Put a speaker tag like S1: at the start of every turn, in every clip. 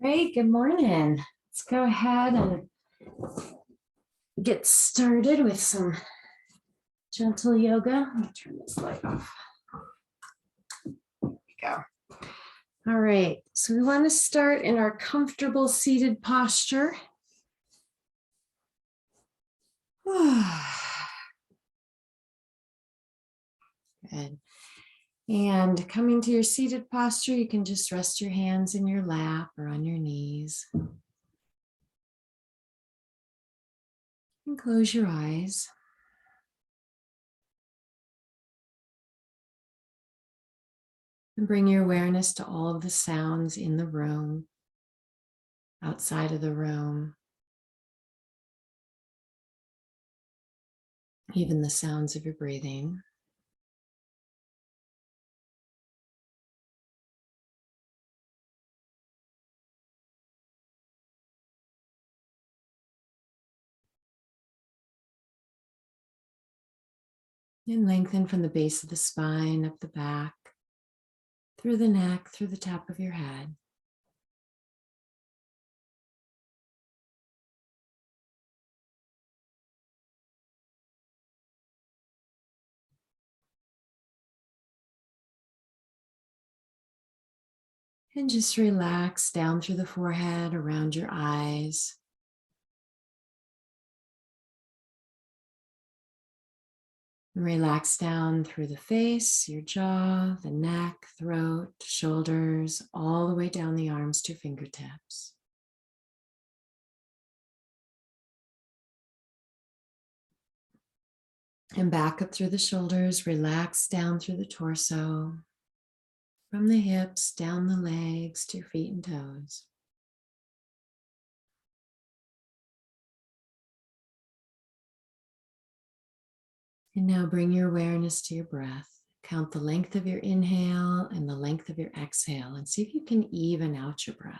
S1: Great, good morning. Let's go ahead and get started with some gentle yoga. Let me turn this light off. There we go. All right, so we want to start in our comfortable seated posture. Good. And coming to your seated posture, you can just rest your hands in your lap or on your knees. And close your eyes. And bring your awareness to all of the sounds in the room, outside of the room, even the sounds of your breathing. And lengthen from the base of the spine, up the back, through the neck, through the top of your head. And just relax down through the forehead, around your eyes. And relax down through the face, your jaw, the neck, throat, shoulders, all the way down the arms to fingertips. And back up through the shoulders, relax down through the torso, from the hips, down the legs to your feet and toes. And now bring your awareness to your breath. Count the length of your inhale and the length of your exhale and see if you can even out your breath.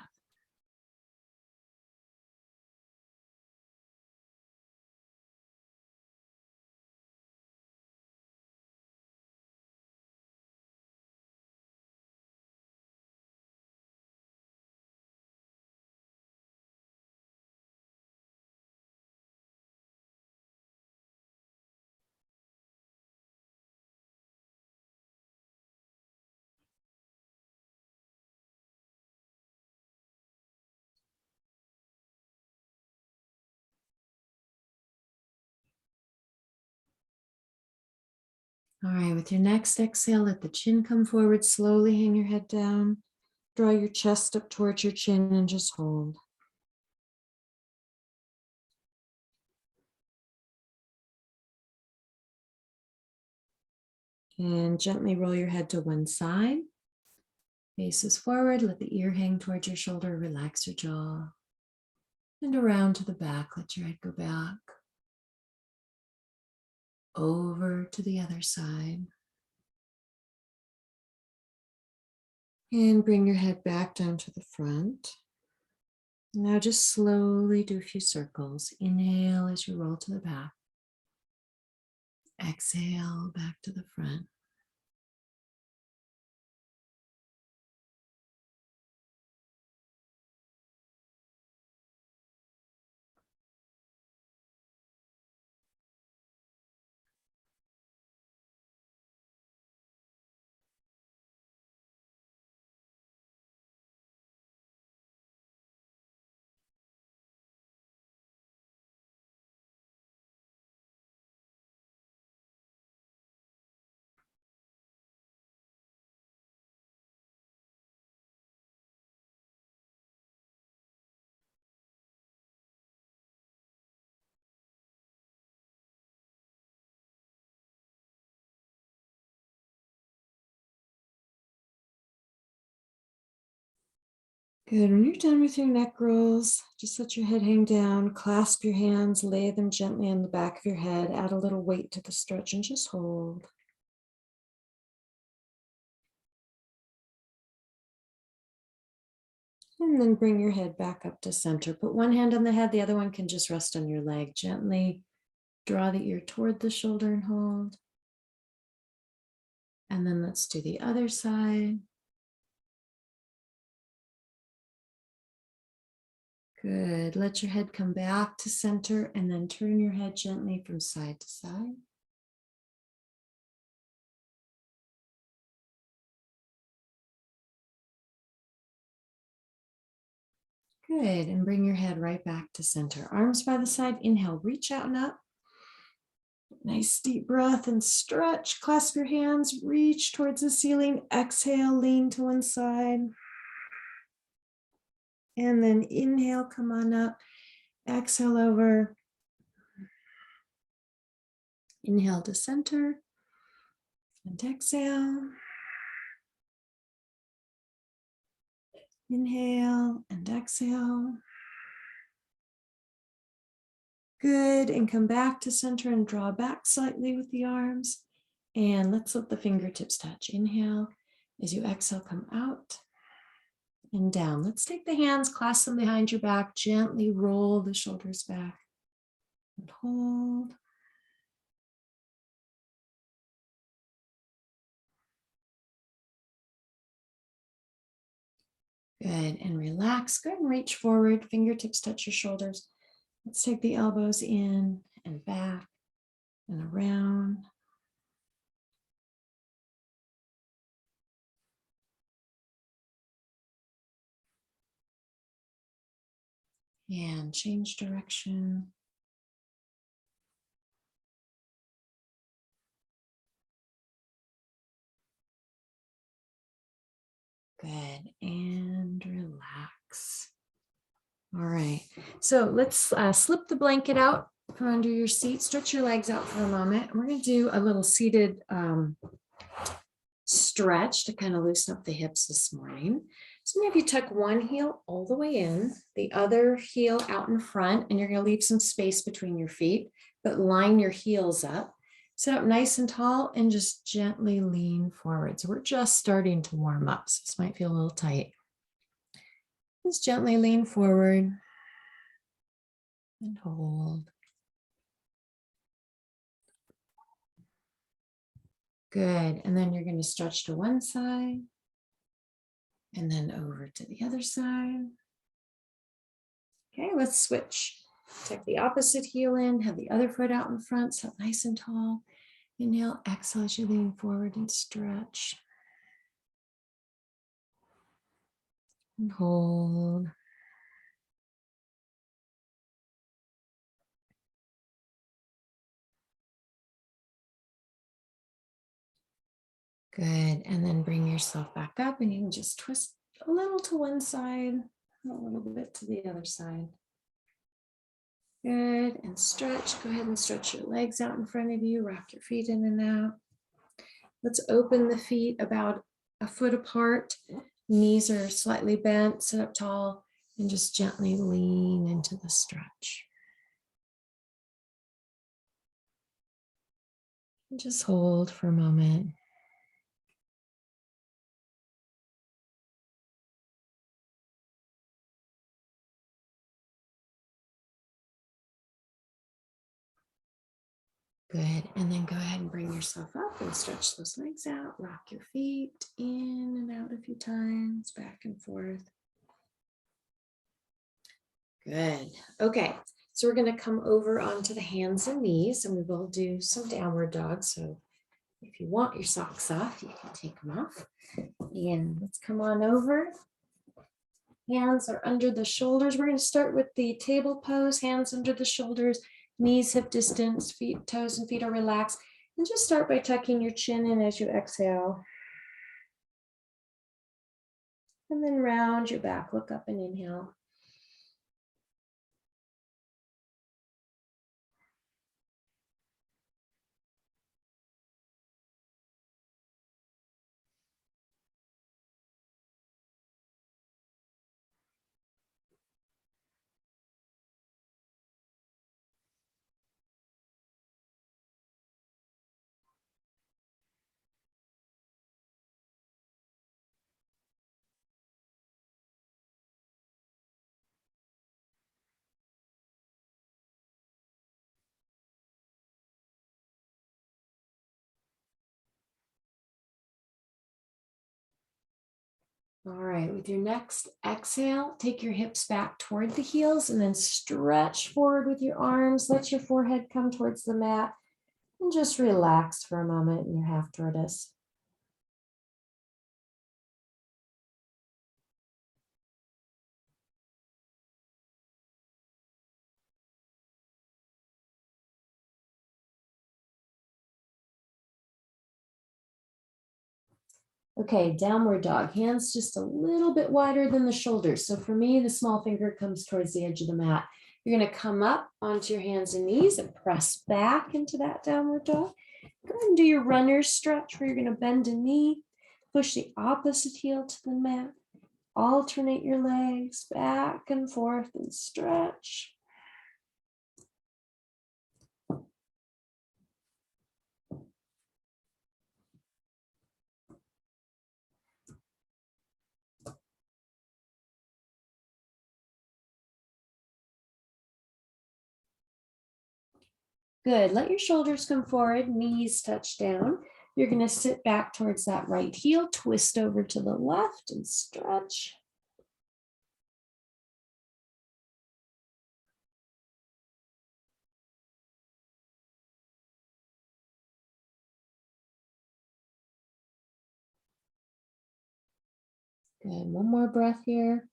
S1: All right, with your next exhale, let the chin come forward. Slowly hang your head down. Draw your chest up towards your chin and just hold. And gently roll your head to one side. Faces forward, let the ear hang towards your shoulder. Relax your jaw. And around to the back, let your head go back. Over to the other side. And bring your head back down to the front. Now just slowly do a few circles. Inhale as you roll to the back. Exhale back to the front. Good. When you're done with your neck rolls, just let your head hang down, clasp your hands, lay them gently on the back of your head, add a little weight to the stretch and just hold. And then bring your head back up to center. Put one hand on the head, the other one can just rest on your leg. Gently draw the ear toward the shoulder and hold. And then let's do the other side. Good. Let your head come back to center and then turn your head gently from side to side. Good. And bring your head right back to center. Arms by the side. Inhale, reach out and up. Nice deep breath and stretch. Clasp your hands, reach towards the ceiling. Exhale, lean to one side. And then inhale, come on up. Exhale over. Inhale to center. And exhale. Inhale and exhale. Good. And come back to center and draw back slightly with the arms. And let's let the fingertips touch. Inhale. As you exhale, come out and down. Let's take the hands, clasp them behind your back. Gently roll the shoulders back and hold. Good. And relax. Go ahead and reach forward. Fingertips touch your shoulders. Let's take the elbows in and back and around. And change direction. Good. And relax. All right. So let's slip the blanket out from under your seat. Stretch your legs out for a moment. We're going to do a little seated stretch to kind of loosen up the hips this morning. So maybe tuck one heel all the way in, the other heel out in front, and you're going to leave some space between your feet, but line your heels up. Sit up nice and tall and just gently lean forward. So we're just starting to warm up. So this might feel a little tight. Just gently lean forward and hold. Good. And then you're going to stretch to one side and then over to the other side. Okay, let's switch. Tuck the opposite heel in, have the other foot out in front, sit nice and tall. Inhale, exhale as you lean forward and stretch. And hold. Good. And then bring yourself back up and you can just twist a little to one side, a little bit to the other side. Good. And stretch. Go ahead and stretch your legs out in front of you. Rock your feet in and out. Let's open the feet about a foot apart. Knees are slightly bent. Sit up tall and just gently lean into the stretch. And just hold for a moment. Good. And then go ahead and bring yourself up and stretch those legs out. Rock your feet in and out a few times, back and forth. Good. Okay. So we're going to come over onto the hands and knees and we will do some downward dog. So if you want your socks off, you can take them off. And let's come on over. Hands are under the shoulders. We're going to start with the table pose, hands under the shoulders, knees hip distance, feet, toes and feet are relaxed. And just start by tucking your chin in as you exhale. And then round your back, look up and inhale. All right, with your next exhale, take your hips back toward the heels and then stretch forward with your arms. Let your forehead come towards the mat and just relax for a moment in your half tortoise. Okay, downward dog. Hands just a little bit wider than the shoulders. So for me, the small finger comes towards the edge of the mat. You're going to come up onto your hands and knees and press back into that downward dog. Go ahead and do your runner's stretch where you're going to bend a knee, push the opposite heel to the mat, alternate your legs back and forth and stretch. Good. Let your shoulders come forward, knees touch down. You're going to sit back towards that right heel, twist over to the left and stretch. Good. One more breath here.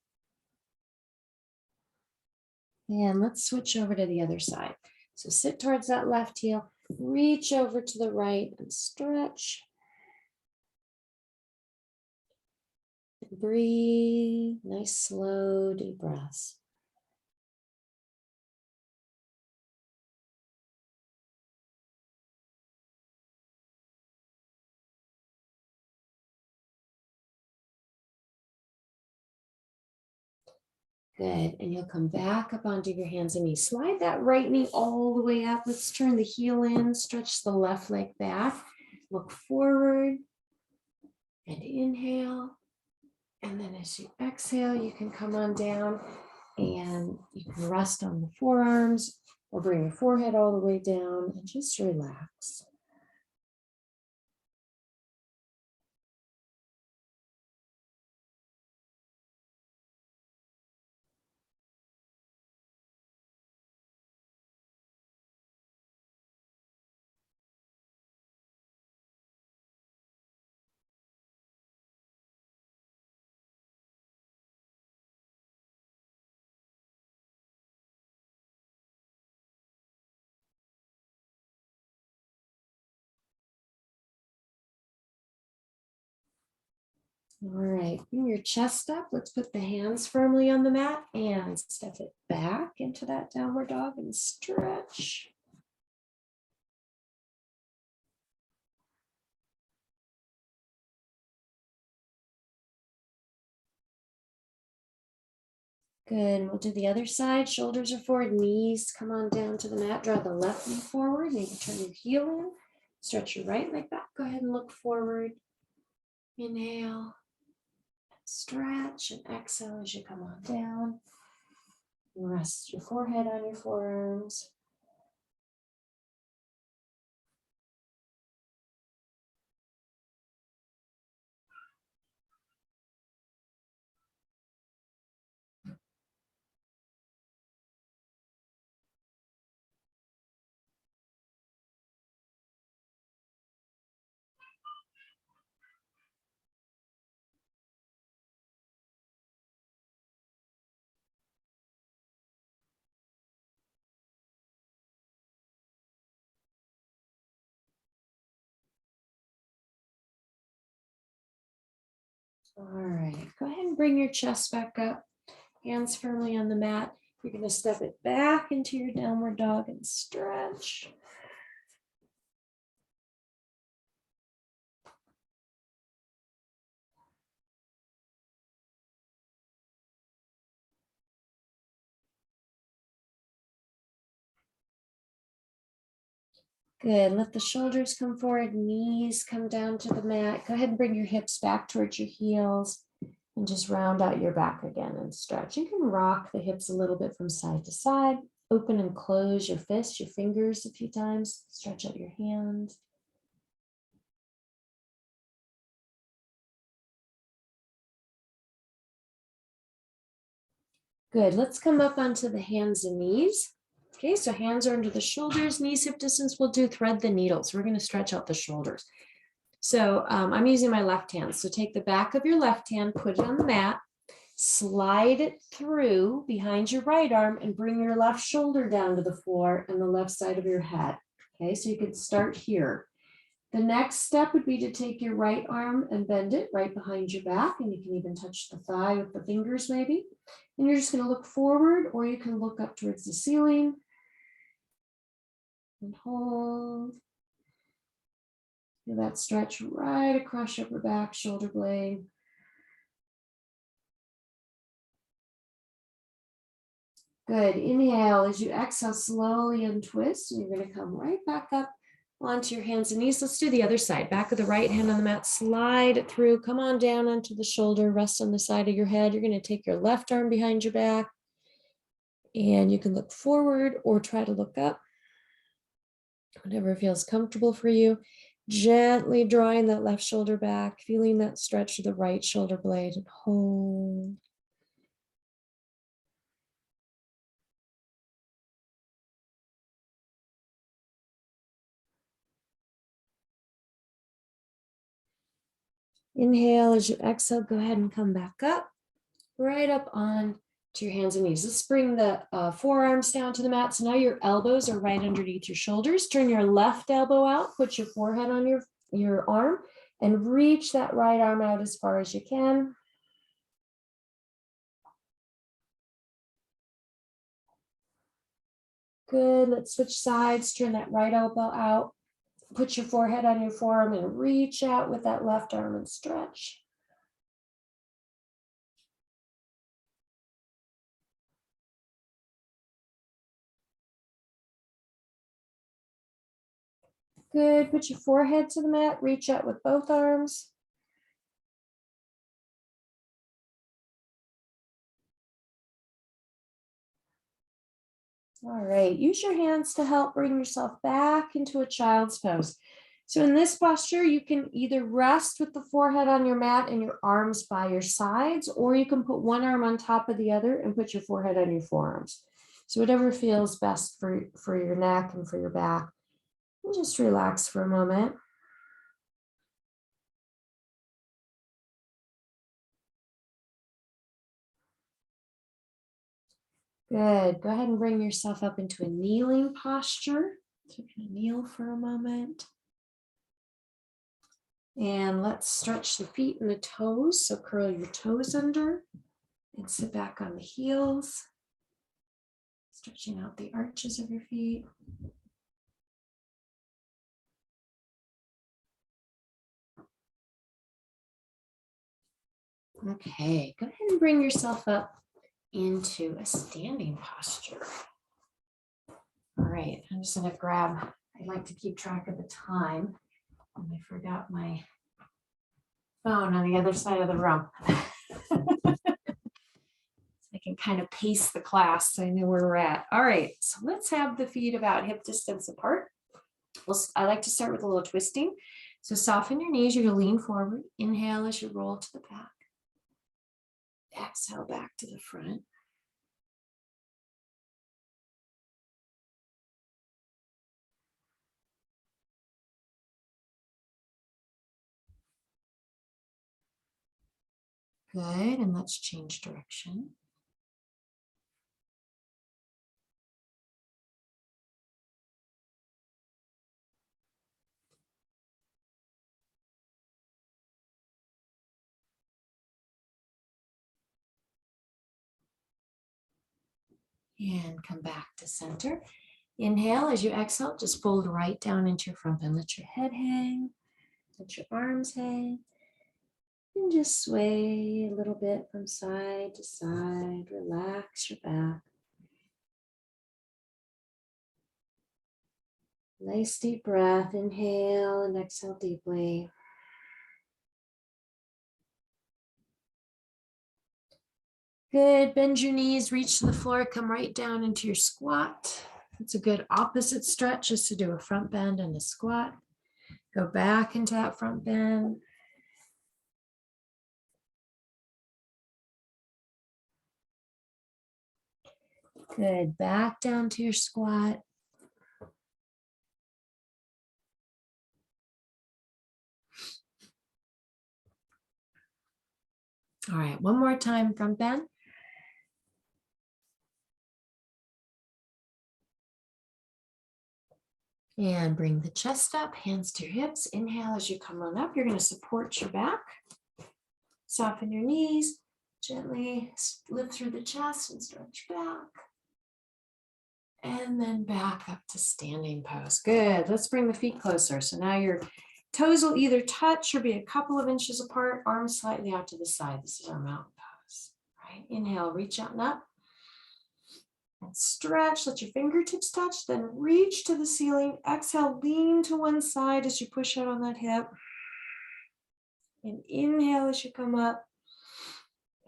S1: And let's switch over to the other side. So sit towards that left heel, reach over to the right and stretch. And breathe. Nice, slow, deep breaths. Good. And you'll come back up onto your hands and knees. Slide that right knee all the way up. Let's turn the heel in, stretch the left leg back. Look forward and inhale. And then as you exhale, you can come on down and you can rest on the forearms or bring your forehead all the way down and just relax. All right, bring your chest up. Let's put the hands firmly on the mat and step it back into that downward dog and stretch. Good, we'll do the other side. Shoulders are forward, knees come on down to the mat. Draw the left knee forward, maybe turn your heel in. Stretch your right leg back. Go ahead and look forward. Inhale, stretch, and exhale as you come on down. Rest your forehead on your forearms. All right, go ahead and bring your chest back up, hands firmly on the mat. You're going to step it back into your downward dog and stretch. Good. Let the shoulders come forward, knees come down to the mat. Go ahead and bring your hips back towards your heels and just round out your back again and stretch. You can rock the hips a little bit from side to side. Open and close your fists, your fingers a few times. Stretch out your hands. Good. Let's come up onto the hands and knees. Okay, so hands are under the shoulders, knees hip distance. We'll do thread the needles. We're going to stretch out the shoulders. So I'm using my left hand. So take the back of your left hand, put it on the mat, slide it through behind your right arm and bring your left shoulder down to the floor and the left side of your head. Okay, so you can start here. The next step would be to take your right arm and bend it right behind your back, and you can even touch the thigh with the fingers maybe. And you're just going to look forward, or you can look up towards the ceiling and hold. Feel that stretch right across your upper back, shoulder blade. Good. Inhale. As you exhale, slowly untwist, and you're going to come right back up onto your hands and knees. Let's do the other side. Back of the right hand on the mat, slide it through, come on down onto the shoulder, rest on the side of your head. You're going to take your left arm behind your back, and you can look forward or try to look up, whatever feels comfortable for you. Gently drawing that left shoulder back, feeling that stretch to the right shoulder blade, and hold. Inhale. As you exhale, go ahead and come back up, right up on to your hands and knees. Let's bring the forearms down to the mat. So now your elbows are right underneath your shoulders. Turn your left elbow out, put your forehead on your arm, and reach that right arm out as far as you can. Good. Let's switch sides. Turn that right elbow out. Put your forehead on your forearm and reach out with that left arm and stretch. Good. Put your forehead to the mat. Reach out with both arms. All right. Use your hands to help bring yourself back into a child's pose. So in this posture, you can either rest with the forehead on your mat and your arms by your sides, or you can put one arm on top of the other and put your forehead on your forearms. So whatever feels best for your neck and for your back. And just relax for a moment. Good. Go ahead and bring yourself up into a kneeling posture. So you're going to kneel for a moment. And let's stretch the feet and the toes. So curl your toes under and sit back on the heels, stretching out the arches of your feet. Okay, go ahead and bring yourself up into a standing posture. All right, I'm just going to grab, I like to keep track of the time, and I forgot my phone on the other side of the room. I can kind of pace the class so I know where we're at. All right, so let's have the feet about hip distance apart. I like to start with a little twisting. So soften your knees, you're going to lean forward. Inhale as you roll to the back. Exhale back to the front. Good, and let's change direction. And come back to center. Inhale, as you exhale, just fold right down into your front bend. Let your head hang, let your arms hang, and just sway a little bit from side to side. Relax your back. Nice deep breath. Inhale and exhale deeply. Good. Bend your knees, reach to the floor, come right down into your squat. It's a good opposite stretch is to do a front bend and a squat. Go back into that front bend. Good. Back down to your squat. All right, one more time, front bend. And bring the chest up, hands to your hips. Inhale as you come on up. You're going to support your back. Soften your knees. Gently lift through the chest and stretch back. And then back up to standing pose. Good. Let's bring the feet closer. So now your toes will either touch or be a couple of inches apart, arms slightly out to the side. This is our mountain pose. Right? Inhale, reach out and up. And stretch, let your fingertips touch, then reach to the ceiling. Exhale, lean to one side as you push out on that hip. And inhale as you come up.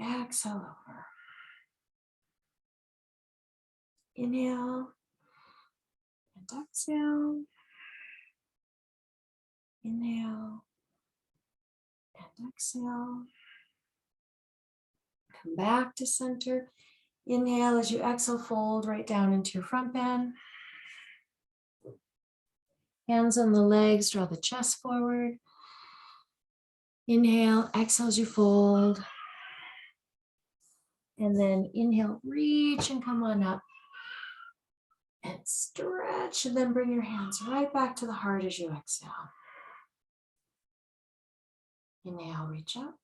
S1: Exhale over. Inhale and exhale. Inhale and exhale. Come back to center. Inhale as you exhale, fold right down into your front bend. Hands on the legs, draw the chest forward. Inhale, exhale as you fold. And then inhale, reach and come on up. And stretch, and then bring your hands right back to the heart as you exhale. Inhale, reach up.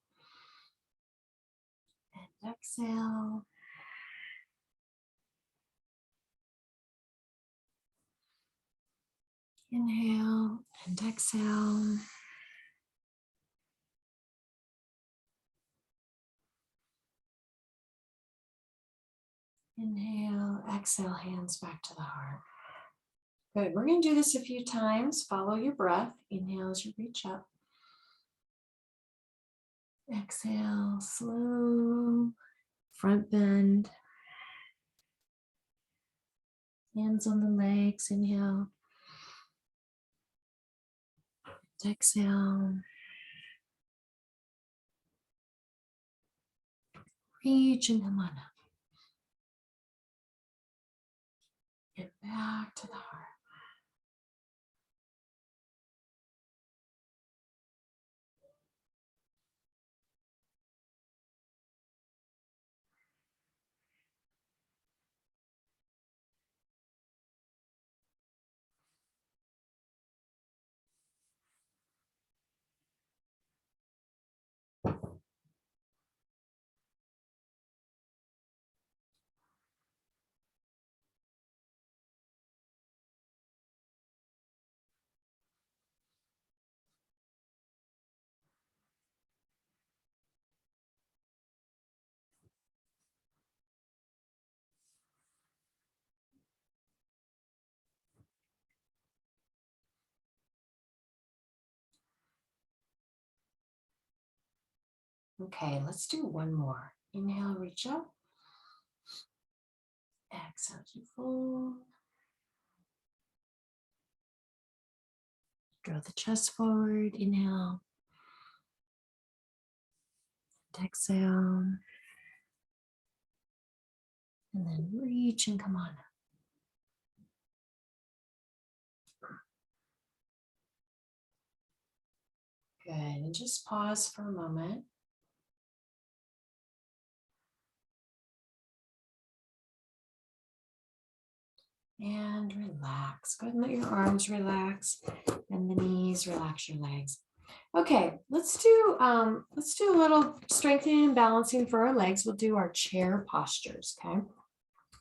S1: And exhale. Inhale and exhale. Inhale, exhale, hands back to the heart. Good. We're going to do this a few times. Follow your breath. Inhale as you reach up. Exhale, slow, front bend. Hands on the legs. Inhale. Exhale. Reach and come on up. Get back to the heart. Okay, let's do one more. Inhale, reach up. Exhale, you fold. Draw the chest forward. Inhale. Exhale. And then reach and come on up. Good. And just pause for a moment. And relax. Go ahead and let your arms relax and the knees, relax your legs. Okay, let's do a little strengthening and balancing for our legs. We'll do our chair postures, okay?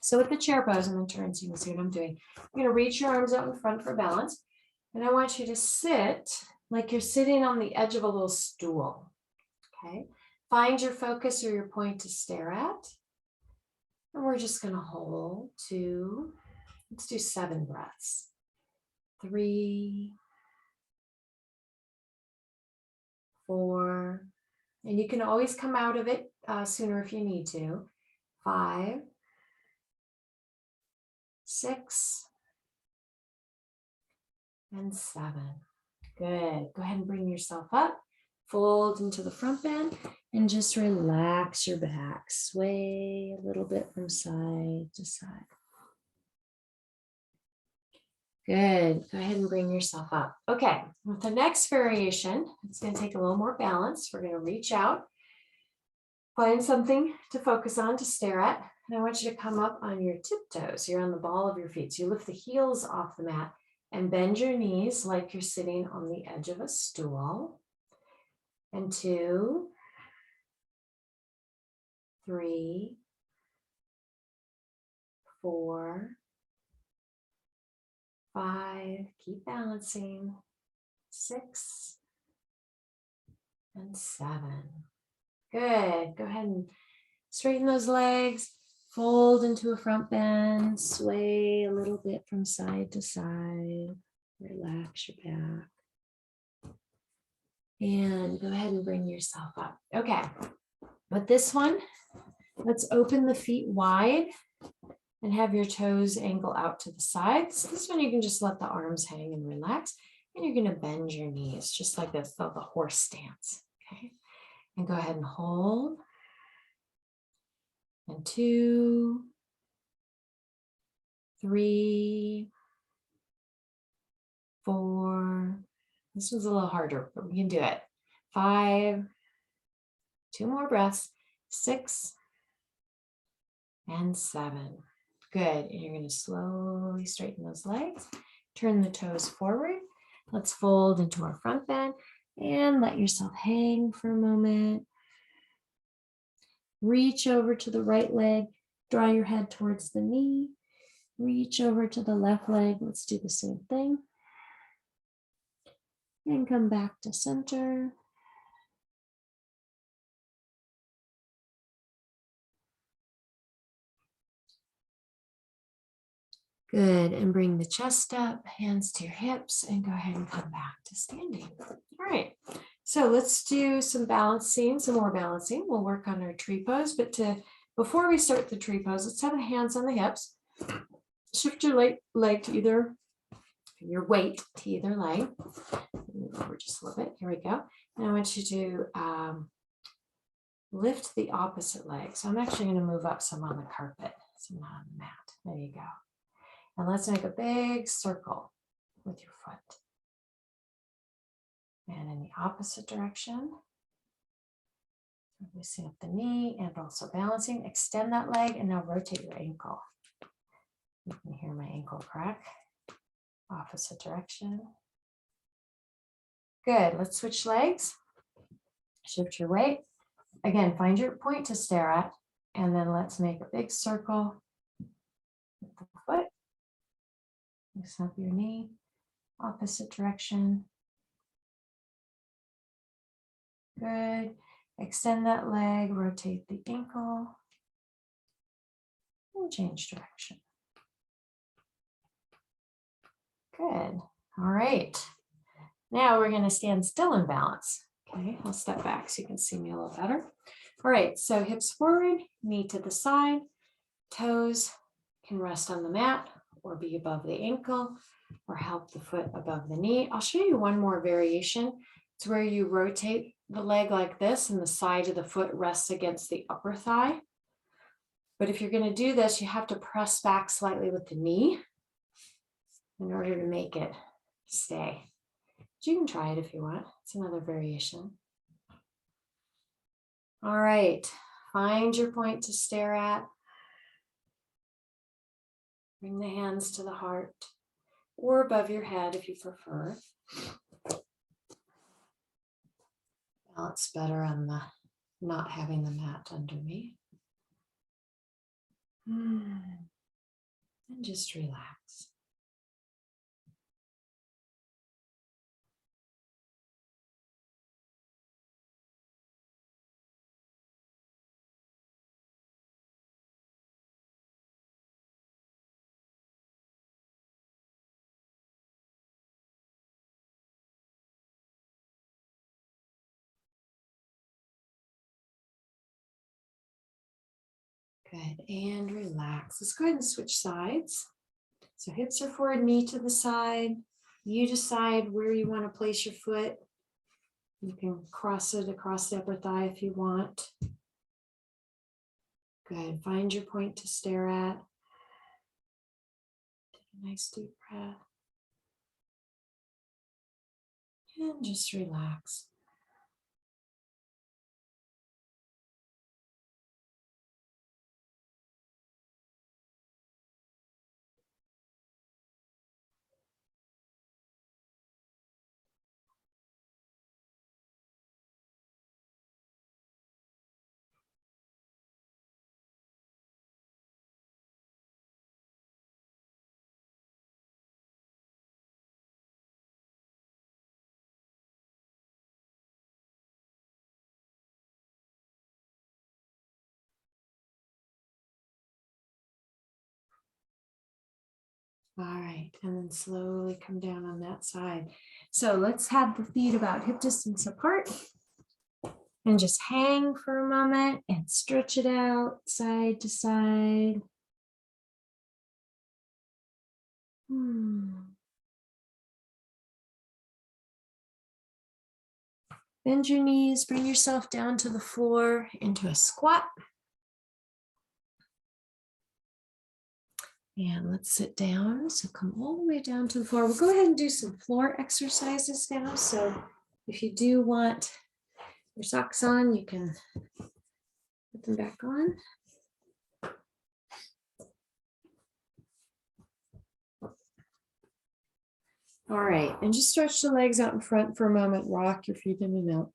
S1: So with the chair pose, I'm going to turn so you can see what I'm doing. I'm going to reach your arms out in front for balance. And I want you to sit like you're sitting on the edge of a little stool, okay? Find your focus or your point to stare at. And we're just going to hold 2. Let's do 7 breaths. 3, 4, and you can always come out of it sooner if you need to. 5, 6, and 7. Good. Go ahead and bring yourself up. Fold into the front bend and just relax your back. Sway a little bit from side to side. Good. Go ahead and bring yourself up. Okay, with the next variation, it's going to take a little more balance. We're going to reach out, find something to focus on, to stare at. And I want you to come up on your tiptoes. You're on the ball of your feet. So you lift the heels off the mat and bend your knees like you're sitting on the edge of a stool. And 2, 3, 4, 5, keep balancing, 6, and 7. Good. Go ahead and straighten those legs, fold into a front bend, sway a little bit from side to side, relax your back. And go ahead and bring yourself up. Okay, with this one, let's open the feet wide and have your toes angle out to the sides. This one you can just let the arms hang and relax. And you're going to bend your knees just like this, the horse stance. Okay, and go ahead and hold. And 2, 3, 4. This one's a little harder, but we can do it. 5, 2 more breaths, 6, and 7. Good. And you're going to slowly straighten those legs. Turn the toes forward. Let's fold into our front bend and let yourself hang for a moment. Reach over to the right leg. Draw your head towards the knee. Reach over to the left leg. Let's do the same thing. And come back to center. Good, and bring the chest up, hands to your hips, and go ahead and come back to standing. All right, so let's do some balancing, some more balancing. We'll work on our tree pose, but before we start the tree pose, let's have the hands on the hips. Shift your leg to either, your weight to either leg. Move over just a little bit, here we go. And I want you to lift the opposite leg. So I'm actually gonna move up some on the carpet, some not on the mat. There you go. And let's make a big circle with your foot. And in the opposite direction, loosening up the knee and also balancing. Extend that leg and now rotate your ankle. You can hear my ankle crack. Opposite direction. Good, let's switch legs. Shift your weight. Again, find your point to stare at, and then let's make a big circle with the foot. Loosen up your knee, opposite direction. Good. Extend that leg, rotate the ankle, and change direction. Good. All right. Now we're going to stand still in balance. Okay, I'll step back so you can see me a little better. All right, so hips forward, knee to the side, toes can rest on the mat or be above the ankle or help the foot above the knee. I'll show you one more variation. It's where you rotate the leg like this and the side of the foot rests against the upper thigh. But if you're going to do this, you have to press back slightly with the knee in order to make it stay. But you can try it if you want. It's another variation. All right, find your point to stare at. Bring the hands to the heart or above your head if you prefer. Balance better on the not having the mat under me. And just relax. Good, and relax. Let's go ahead and switch sides. So hips are forward, knee to the side. You decide where you want to place your foot. You can cross it across the upper thigh if you want. Good, find your point to stare at. Take a nice deep breath. And just relax. All right, and then slowly come down on that side. So let's have the feet about hip distance apart and just hang for a moment and stretch it out side to side. Bend your knees, bring yourself down to the floor into a squat. And let's sit down. So come all the way down to the floor. We'll go ahead and do some floor exercises now. So if you do want your socks on, you can put them back on. All right, and just stretch the legs out in front for a moment. Rock your feet in and out.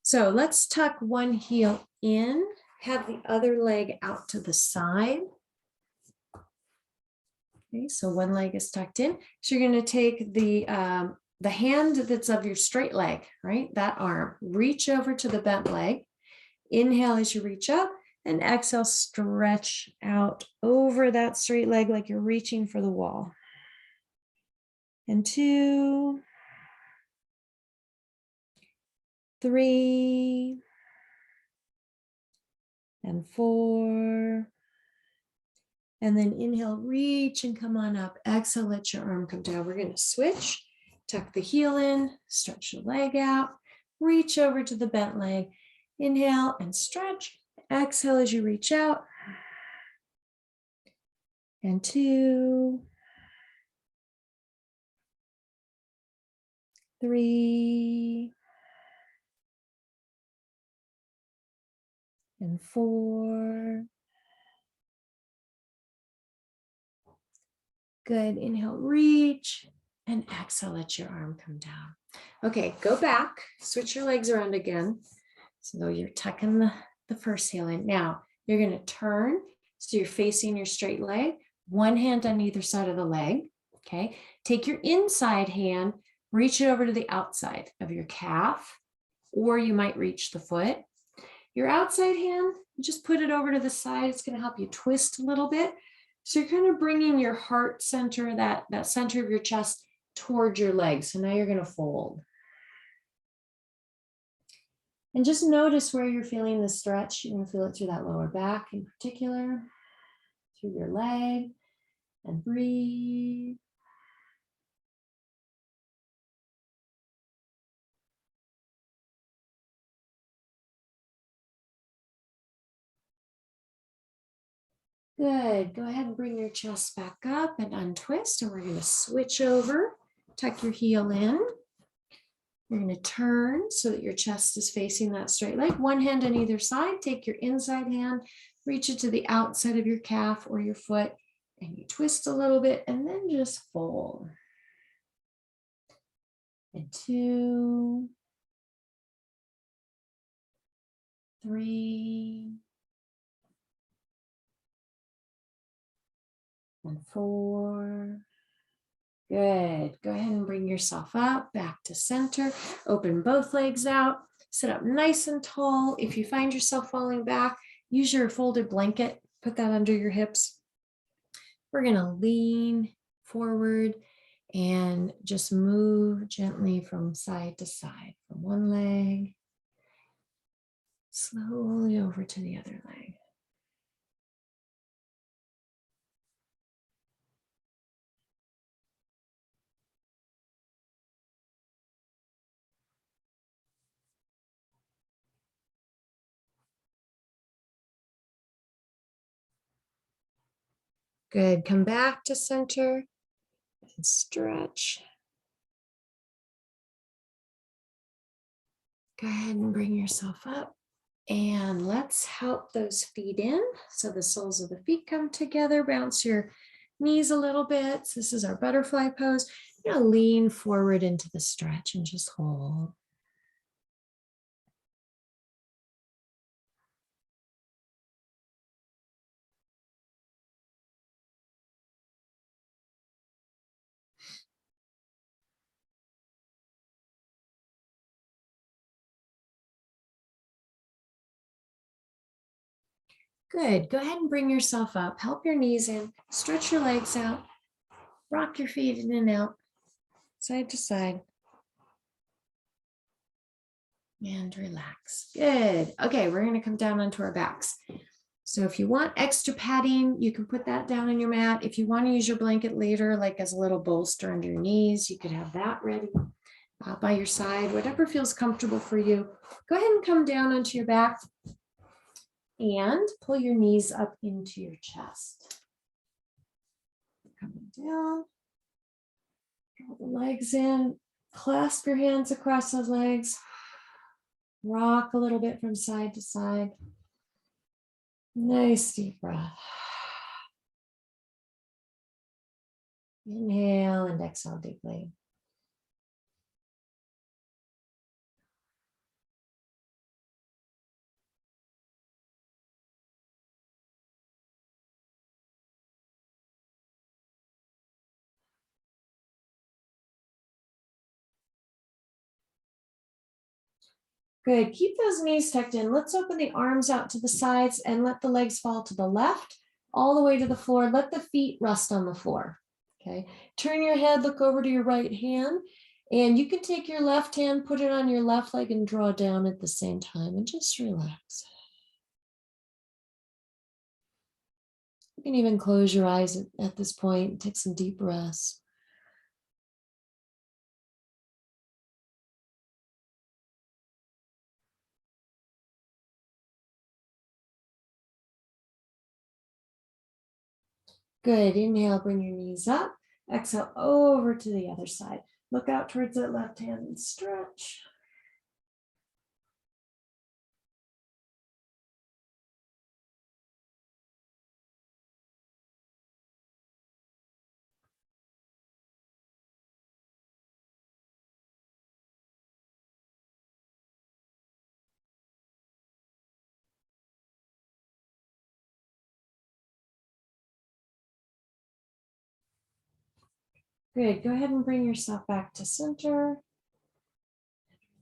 S1: So let's tuck one heel in, have the other leg out to the side. Okay, so one leg is tucked in. So you're going to take the hand that's of your straight leg, right? That arm, reach over to the bent leg. Inhale as you reach up, and exhale, stretch out over that straight leg like you're reaching for the wall. And 2, 3, and 4. And then inhale, reach and come on up. Exhale, let your arm come down. We're going to switch, tuck the heel in, stretch the leg out, reach over to the bent leg. Inhale and stretch. Exhale as you reach out. And 2, 3, and 4. Good. Inhale, reach, and exhale, let your arm come down. Okay, go back, switch your legs around again. So you're tucking the first heel in. Now you're going to turn. So you're facing your straight leg, one hand on either side of the leg. Okay. Take your inside hand, reach it over to the outside of your calf, or you might reach the foot. Your outside hand, just put it over to the side. It's going to help you twist a little bit. So you're kind of bringing your heart center, that center of your chest towards your legs. So now you're going to fold. And just notice where you're feeling the stretch. You're going to feel it through that lower back in particular, through your leg, and breathe. Good. Go ahead and bring your chest back up and untwist. And we're going to switch over. Tuck your heel in. You're going to turn so that your chest is facing that straight leg. One hand on either side. Take your inside hand, reach it to the outside of your calf or your foot, and you twist a little bit and then just fold. And 2, 3, and 4. Good. Go ahead and bring yourself up, back to center. Open both legs out. Sit up nice and tall. If you find yourself falling back, use your folded blanket. Put that under your hips. We're going to lean forward and just move gently from side to side, from one leg, slowly over to the other leg. Good. Come back to center. and stretch. Go ahead and bring yourself up. And let's help those feet in. So the soles of the feet come together, bounce your knees a little bit. So this is our butterfly pose. You're gonna lean forward into the stretch and just hold. Good. Go ahead and bring yourself up. Help your knees in. Stretch your legs out. Rock your feet in and out, side to side. And relax. Good. Okay, we're going to come down onto our backs. So if you want extra padding, you can put that down on your mat. If you want to use your blanket later, like as a little bolster under your knees, you could have that ready by your side, whatever feels comfortable for you. Go ahead and come down onto your back and pull your knees up into your chest. Coming down, draw the legs in, clasp your hands across those legs, rock a little bit from side to side. Nice deep breath. Inhale and exhale deeply. Good. Keep those knees tucked in. Let's open the arms out to the sides and let the legs fall to the left, all the way to the floor. Let the feet rest on the floor. Okay. Turn your head, look over to your right hand, and you can take your left hand, put it on your left leg, and draw down at the same time, and just relax. You can even close your eyes at this point and take some deep breaths. Good. Inhale, bring your knees up. Exhale over to the other side. Look out towards that left hand and stretch. Good. Go ahead and bring yourself back to center.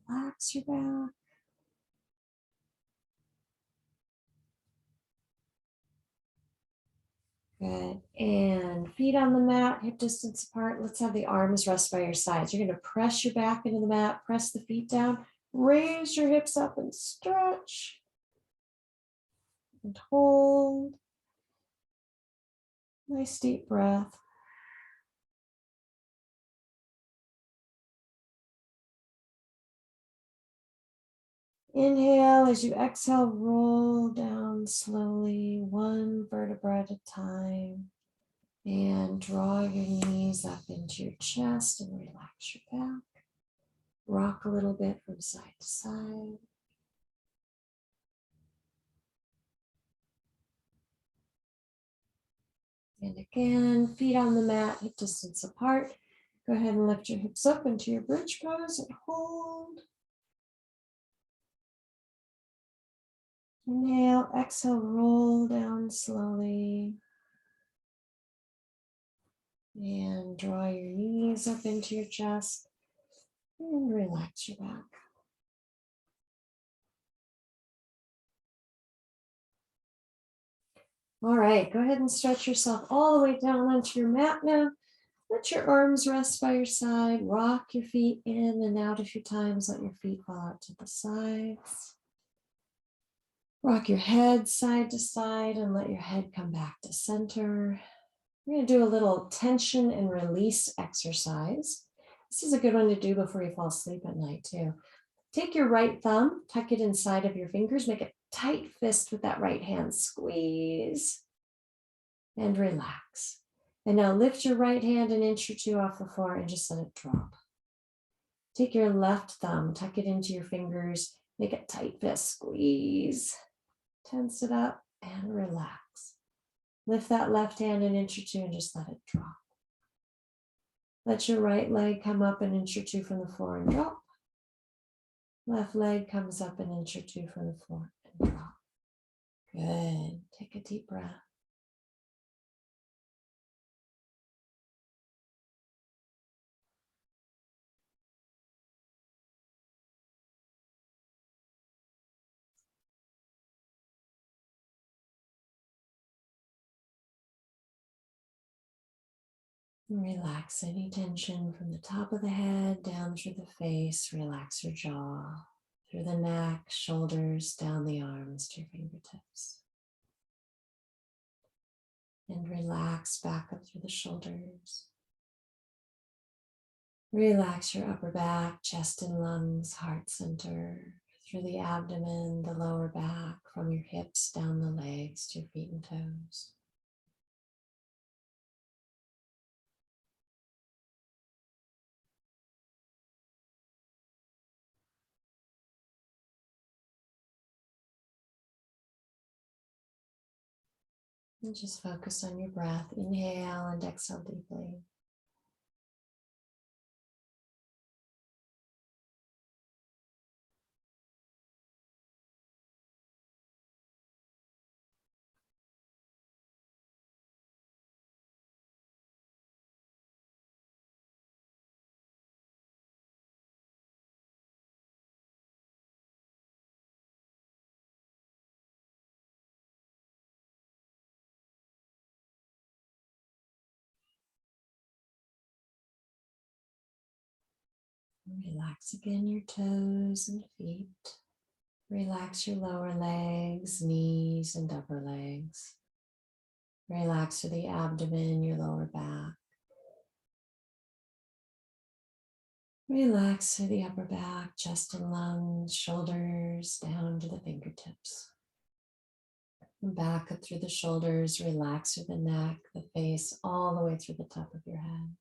S1: Relax your back. Good. And feet on the mat, hip distance apart. Let's have the arms rest by your sides. You're going to press your back into the mat, press the feet down, raise your hips up and stretch. And hold. Nice deep breath. Inhale, as you exhale, roll down slowly, one vertebra at a time. And draw your knees up into your chest and relax your back. Rock a little bit from side to side. And again, feet on the mat, hip distance apart. Go ahead and lift your hips up into your bridge pose and hold. Inhale, exhale, roll down slowly. And draw your knees up into your chest and relax your back. All right, go ahead and stretch yourself all the way down onto your mat now. Let your arms rest by your side. Rock your feet in and out a few times. Let your feet fall out to the sides. Rock your head side to side and let your head come back to center. We're going to do a little tension and release exercise. This is a good one to do before you fall asleep at night too. Take your right thumb, tuck it inside of your fingers, make a tight fist with that right hand, squeeze and relax. And now lift your right hand an inch or two off the floor and just let it drop. Take your left thumb, tuck it into your fingers, make a tight fist, squeeze, tense it up and relax. Lift that left hand an inch or two and just let it drop. Let your right leg come up an inch or two from the floor and drop. Left leg comes up an inch or two from the floor and drop. Good. Take a deep breath. Relax any tension from the top of the head down through the face. Relax your jaw, through the neck, shoulders, down the arms to your fingertips. And relax back up through the shoulders. Relax your upper back, chest and lungs, heart center, through the abdomen, the lower back, from your hips down the legs to your feet and toes. And just focus on your breath. Inhale and exhale deeply. Relax again your toes and feet. Relax your lower legs, knees, and upper legs. Relax through the abdomen, your lower back. Relax through the upper back, chest and lungs, shoulders, down to the fingertips. And back up through the shoulders, relax through the neck, the face, all the way through the top of your head.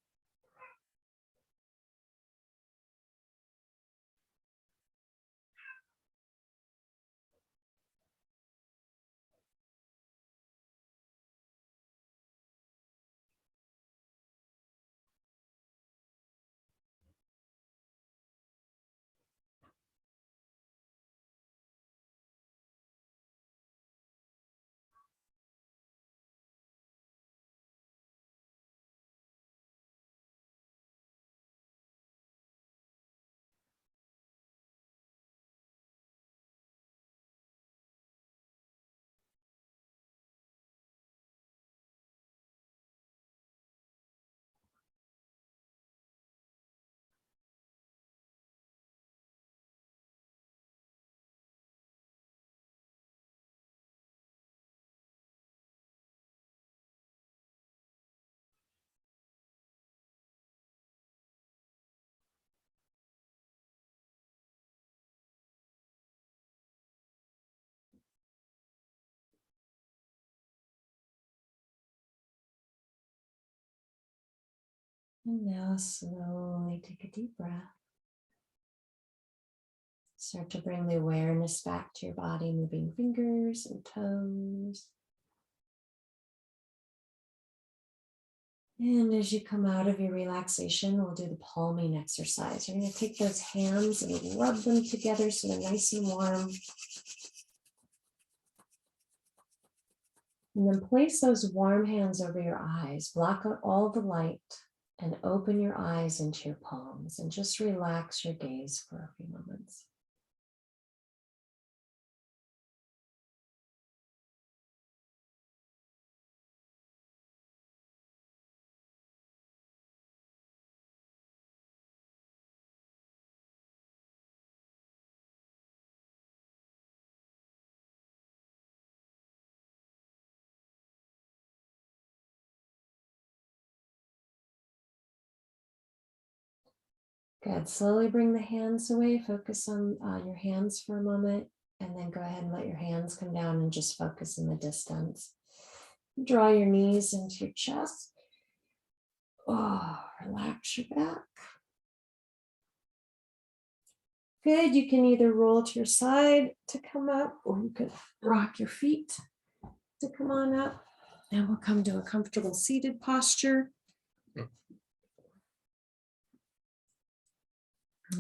S1: And now slowly take a deep breath. Start to bring the awareness back to your body, moving fingers and toes. And as you come out of your relaxation, we'll do the palming exercise. You're going to take those hands and rub them together so they're nice and warm. And then place those warm hands over your eyes, block out all the light, and open your eyes into your palms and just relax your gaze for a few moments. Good. Slowly bring the hands away. Focus on your hands for a moment, and then go ahead and let your hands come down and just focus in the distance. Draw your knees into your chest. Oh, relax your back. Good. You can either roll to your side to come up, or you can rock your feet to come on up. And we'll come to a comfortable seated posture.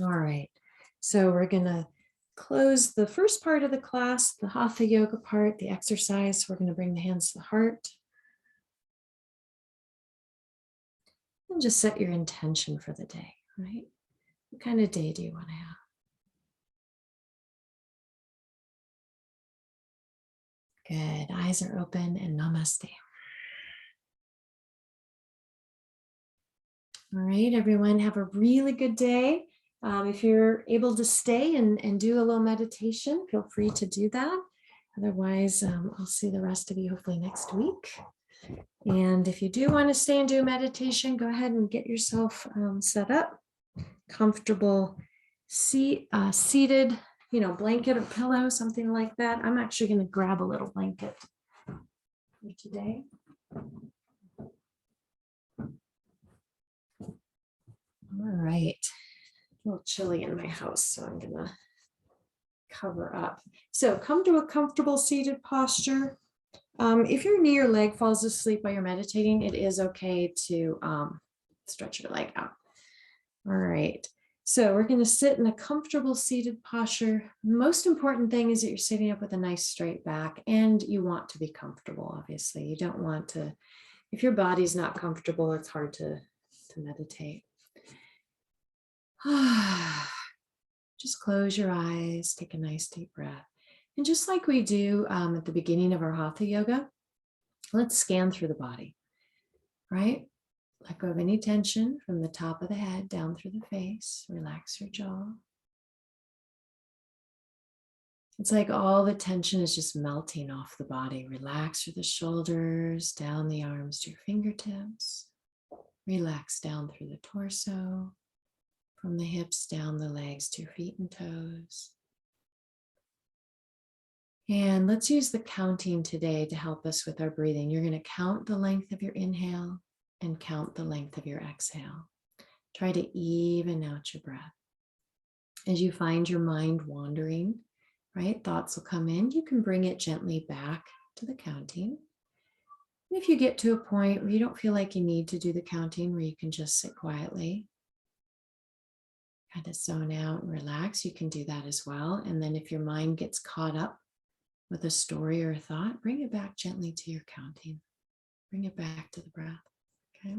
S1: All right. So we're going to close the first part of the class, the Hatha Yoga part, the exercise. We're going to bring the hands to the heart. And just set your intention for the day, right? What kind of day do you want to have? Good. Eyes are open and namaste. All right, everyone, have a really good day. If you're able to stay and do a little meditation, feel free to do that. Otherwise, I'll see the rest of you hopefully next week. And if you do want to stay and do a meditation, go ahead and get yourself set up, comfortable, seated, blanket or pillow, something like that. I'm actually going to grab a little blanket for today. All right, a little chilly in my house, so I'm going to cover up. So come to a comfortable seated posture. If your knee or leg falls asleep while you're meditating, it is okay to stretch your leg out. All right, so we're going to sit in a comfortable seated posture. Most important thing is that you're sitting up with a nice straight back, and you want to be comfortable, obviously. You don't want to, if your body's not comfortable, it's hard to meditate. Just close your eyes, take a nice deep breath. And just like we do at the beginning of our Hatha Yoga, let's scan through the body, right? Let go of any tension from the top of the head down through the face. Relax your jaw. It's like all the tension is just melting off the body. Relax through the shoulders, down the arms to your fingertips. Relax down through the torso, from the hips down the legs to your feet and toes. And let's use the counting today to help us with our breathing. You're going to count the length of your inhale and count the length of your exhale. Try to even out your breath. As you find your mind wandering, right? Thoughts will come in. You can bring it gently back to the counting. And if you get to a point where you don't feel like you need to do the counting, where you can just sit quietly, kind of zone out and relax, you can do that as well. And then if your mind gets caught up with a story or a thought, bring it back gently to your counting. Bring it back to the breath, okay?